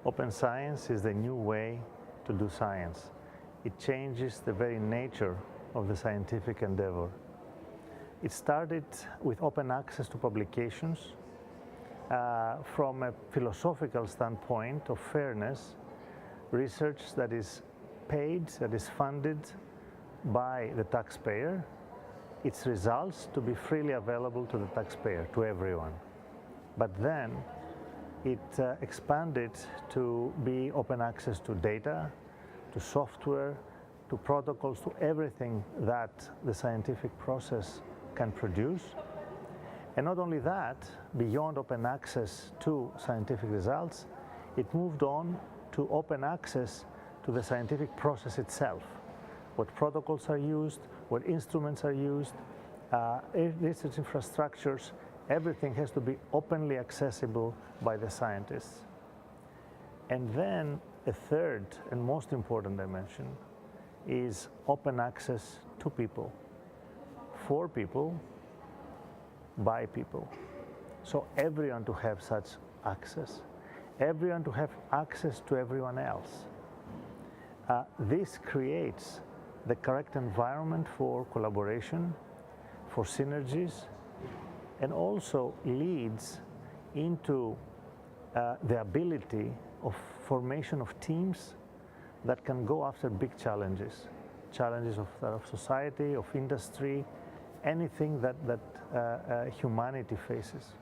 Open science is the new way to do science. It changes the very nature of the scientific endeavor. It started with open access to publications. From a philosophical standpoint of fairness, research that is paid, that is funded by the taxpayer, its results to be freely available to the taxpayer, to everyone. But then it expanded to be open access to data, to software, to protocols, to everything that the scientific process can produce. And not only that, beyond open access to scientific results, it moved on to open access to the scientific process itself. What protocols are used, what instruments are used, research infrastructures, everything has to be openly accessible by the scientists. And then a third and most important dimension is open access to people, for people, by people. So everyone to have such access, everyone to have access to everyone else. This creates the correct environment for collaboration, for synergies, and also leads into the ability of formation of teams that can go after big challenges, challenges of society, of industry, anything that humanity faces.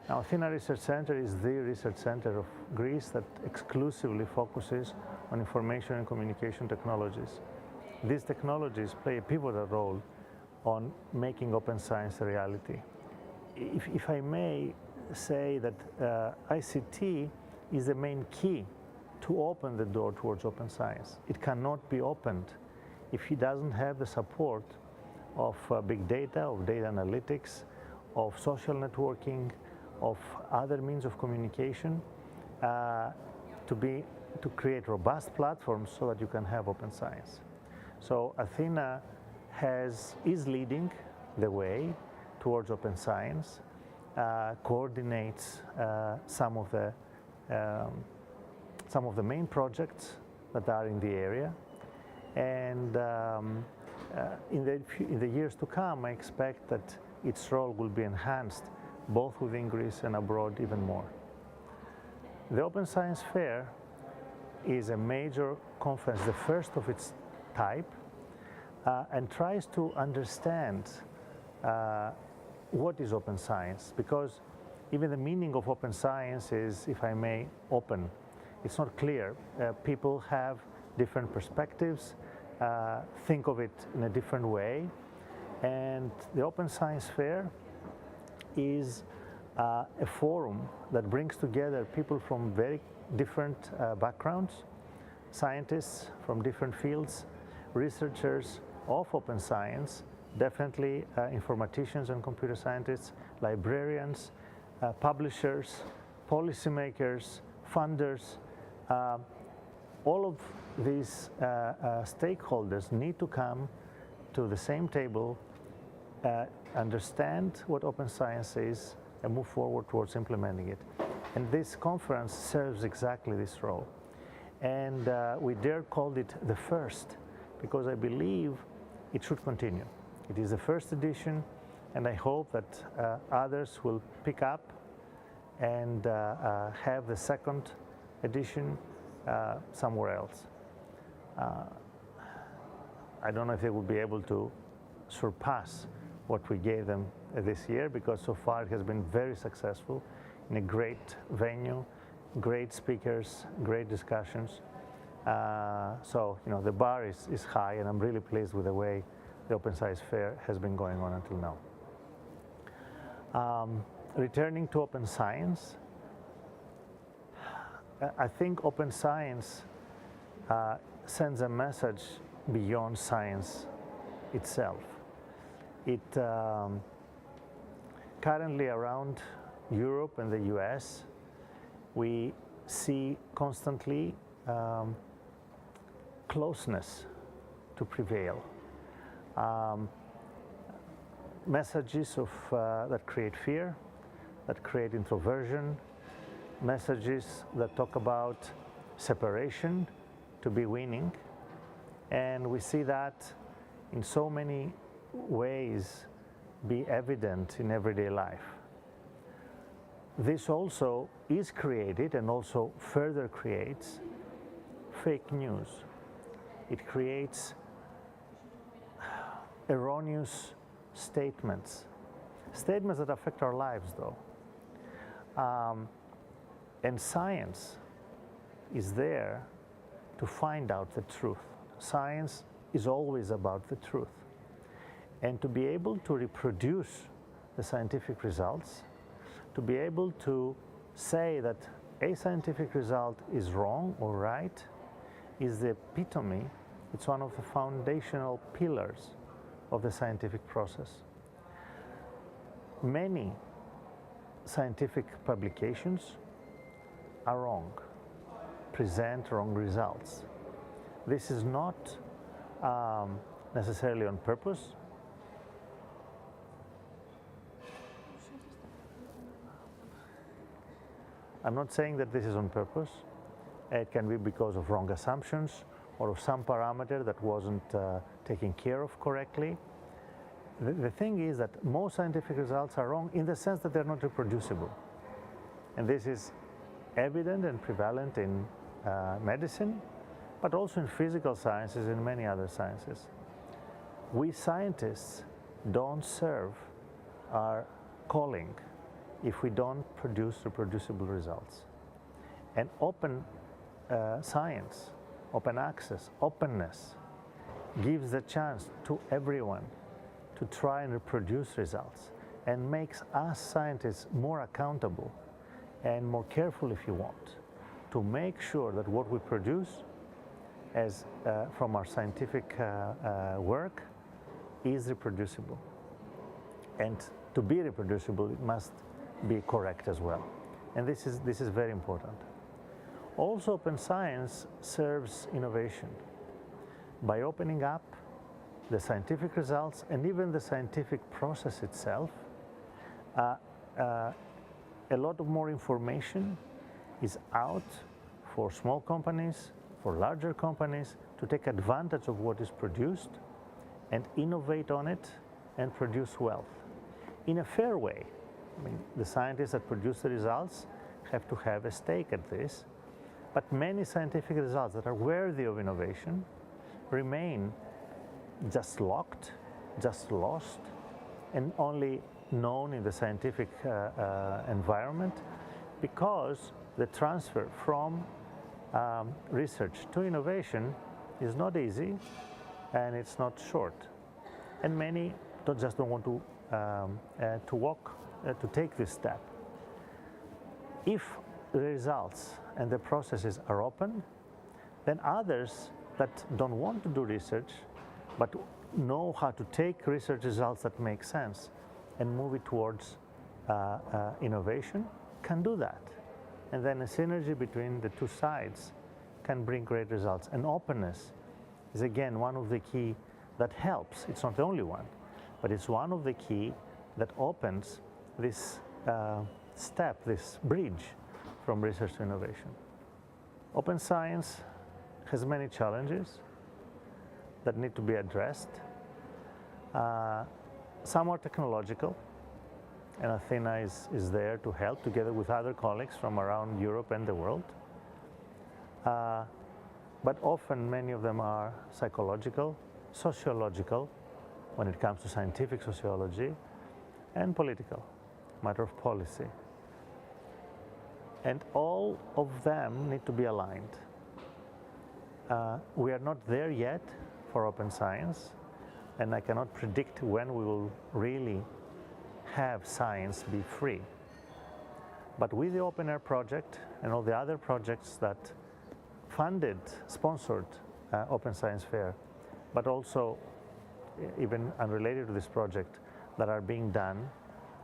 Now, Athena Research Center is the research center of Greece that exclusively focuses on information and communication technologies. These technologies play a pivotal role on making open science a reality. If I may say that ICT is the main key to open the door towards open science. It cannot be opened if it doesn't have the support of big data, of data analytics, of social networking, of other means of communication to create robust platforms so that you can have open science. So Athena is leading the way towards open science, coordinates some of the main projects that are in the area, and in the years to come, I expect that its role will be enhanced both within Greece and abroad even more. The Open Science Fair is a major conference, the first of its type, and tries to understand what is open science, because even the meaning of open science is, if I may, open. It's not clear. People have different perspectives, think of it in a different way, and the Open Science Fair is a forum that brings together people from very different backgrounds, scientists from different fields, researchers of open science, definitely informaticians and computer scientists, librarians, publishers, policymakers, funders. All of these stakeholders need to come to the same table, understand what open science is, and move forward towards implementing it. And this conference serves exactly this role. And we dare call it the first, because I believe it should continue. It is the first edition, and I hope that others will pick up and have the second edition somewhere else. I don't know if they will be able to surpass what we gave them this year, because so far it has been very successful in a great venue, great speakers, great discussions. So, you know, the bar is high, and I'm really pleased with the way the Open Science Fair has been going on until now. Returning to open science, I think open science sends a message beyond science itself. It currently around Europe and the US, we see constantly closeness to prevail. Messages that create fear, that create introversion, messages that talk about separation to be winning, and we see that in so many ways be evident in everyday life. This also is created and also further creates fake news. It creates erroneous statements that affect our lives though. And science is there to find out the truth. Science is always about the truth. And to be able to reproduce the scientific results, to be able to say that a scientific result is wrong or right, is the epitome, it's one of the foundational pillars of the scientific process. Many scientific publications are wrong, present wrong results. This is not necessarily on purpose. I'm not saying that this is on purpose. It can be because of wrong assumptions or of some parameter that wasn't taken care of correctly. The thing is that most scientific results are wrong in the sense that they're not reproducible. And this is evident and prevalent in medicine, but also in physical sciences and many other sciences. We scientists don't serve our calling if we don't produce reproducible results. And open science, open access, openness gives the chance to everyone to try and reproduce results and makes us scientists more accountable and more careful, if you want, to make sure that what we produce as from our scientific work is reproducible. And to be reproducible, it must be correct as well. And this is very important. Also, open science serves innovation by opening up the scientific results and even the scientific process itself. A lot of more information is out for small companies, for larger companies, to take advantage of what is produced and innovate on it and produce wealth in a fair way. I mean, the scientists that produce the results have to have a stake at this, but many scientific results that are worthy of innovation remain just locked, just lost, and only known in the scientific environment because the transfer from research to innovation is not easy and it's not short. And many don't want to take this step. If the results and the processes are open, then others that don't want to do research but know how to take research results that make sense and move it towards innovation can do that. And then a synergy between the two sides can bring great results. And openness is again one of the key that helps. It's not the only one, but it's one of the key that opens this step, this bridge from research to innovation. Open science has many challenges that need to be addressed. Some are technological, and Athena is there to help together with other colleagues from around Europe and the world. But often many of them are psychological, sociological, when it comes to scientific sociology, and political, matter of policy. And all of them need to be aligned. We are not there yet for open science, and I cannot predict when we will really have science be free. But with the Open Air project and all the other projects that funded, sponsored Open Science Fair, but also even unrelated to this project that are being done,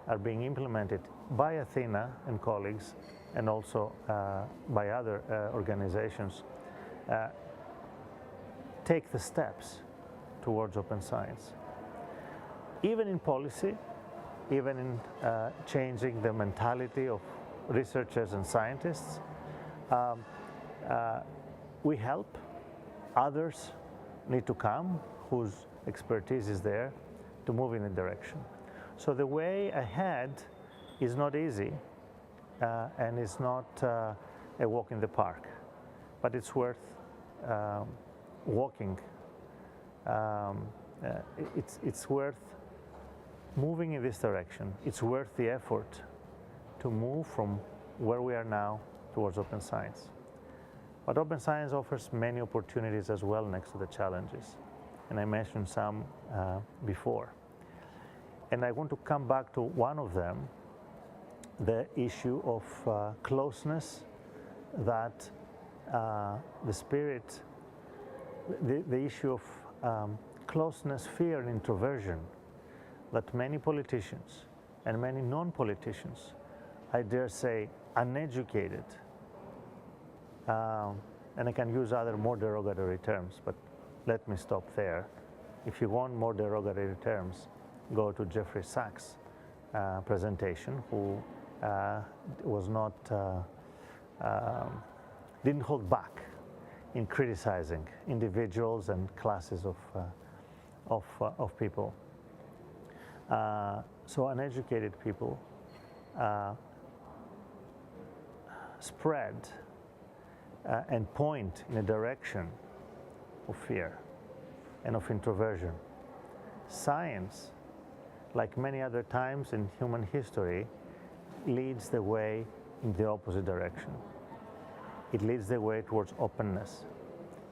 are being implemented by Athena and colleagues and also by other organizations, take the steps towards open science. Even in policy, even in changing the mentality of researchers and scientists. We help. Others need to come, whose expertise is there, to move in a direction. So the way ahead is not easy, and it's not a walk in the park, but it's worth walking. It's worth moving in this direction. It's worth the effort to move from where we are now towards open science. But open science offers many opportunities as well next to the challenges, and I mentioned some before. And I want to come back to one of them, the issue of closeness, that the spirit, the issue of closeness, fear, and introversion that many politicians and many non-politicians, I dare say uneducated, and I can use other more derogatory terms, but let me stop there. If you want more derogatory terms, go to Jeffrey Sachs' presentation, who was not, didn't hold back in criticizing individuals and classes of people. So uneducated people spread and point in a direction of fear and of introversion. Science, like many other times in human history, leads the way in the opposite direction. It leads the way towards openness.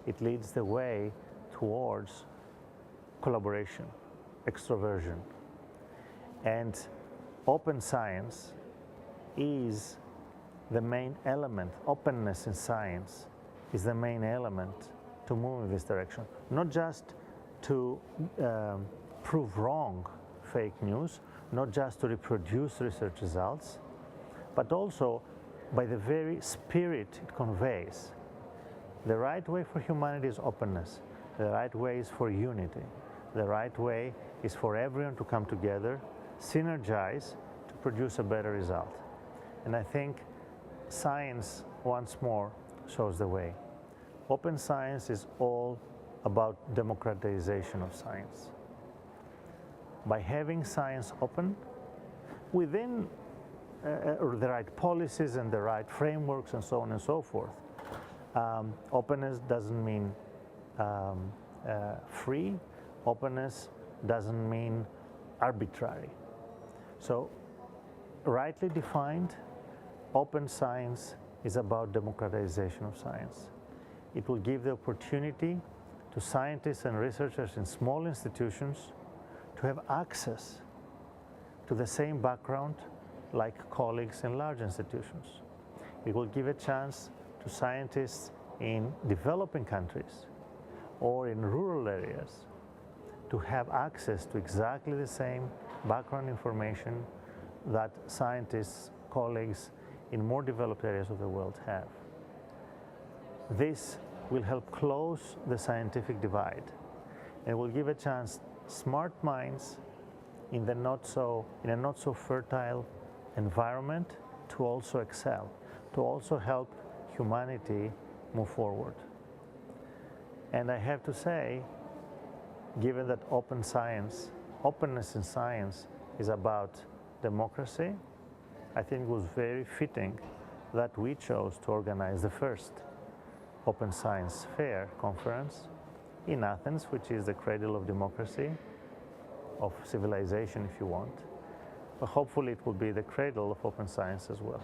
It leads the way towards collaboration, extroversion. And open science is the main element. Openness in science is the main element to move in this direction. Not just to prove wrong fake news, not just to reproduce research results, but also by the very spirit it conveys. The right way for humanity is openness. The right way is for unity. The right way is for everyone to come together, synergize to produce a better result. And I think science, once more, shows the way. Open science is all about democratization of science. By having science open, within the right policies and the right frameworks and so on and so forth. Openness doesn't mean free. Openness doesn't mean arbitrary. So, rightly defined, open science is about democratization of science. It will give the opportunity to scientists and researchers in small institutions to have access to the same background like colleagues in large institutions. It will give a chance to scientists in developing countries or in rural areas to have access to exactly the same background information that scientists, colleagues in more developed areas of the world have. This will help close the scientific divide and will give a chance smart minds in a not so fertile environment to also excel, to also help humanity move forward. And I have to say, given that openness in science is about democracy, I think it was very fitting that we chose to organize the first Open Science Fair conference in Athens, which is the cradle of democracy, of civilization if you want. But hopefully it will be the cradle of open science as well.